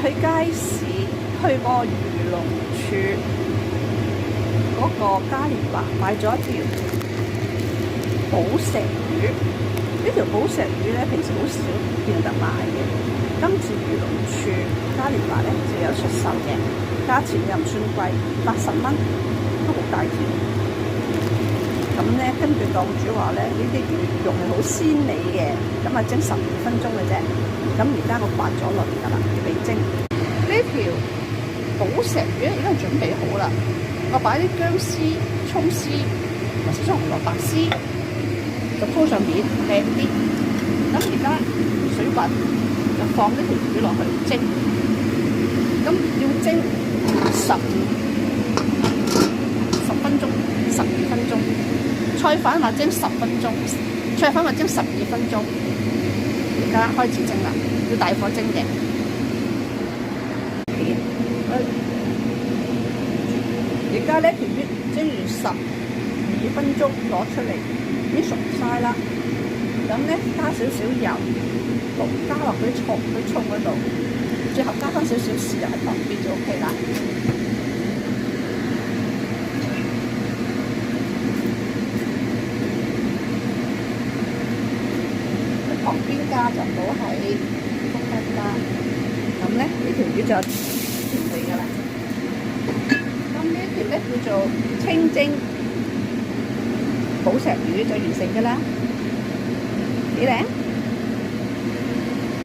去街市，去個漁農處嗰個嘉年華買咗一條寶石魚。呢條寶石魚咧，平時好少見得賣嘅。今次漁農處嘉年華咧就有出售嘅，價錢又唔算貴，80蚊都好大條。咁咧，跟住檔主話咧，呢啲魚肉係好鮮美嘅，咁啊蒸12分鐘嘅啫。咁而家我刮咗輪㗎啦，要俾蒸。呢條寶石魚已經準備好啦，我擺啲薑絲、葱絲同少少紅蘿蔔絲，就鋪上面靚啲。咁而家水滾就放呢條魚落去蒸，咁要蒸10分鐘、12分鐘。菜飯話蒸10分鐘，菜飯話蒸12分鐘。而家開始蒸啦，要大火蒸嘅。而家呢條魚蒸完12分鐘攞出嚟，已經熟晒啦。咁咧加少少油，加落佢葱嗰度，最後加翻少少豉油喺旁邊就 OK 啦。旁邊加就唔好喺中間加，咁咧呢條魚就調味㗎啦。咁呢條咧叫做清蒸寶石魚就完成㗎啦，幾靚！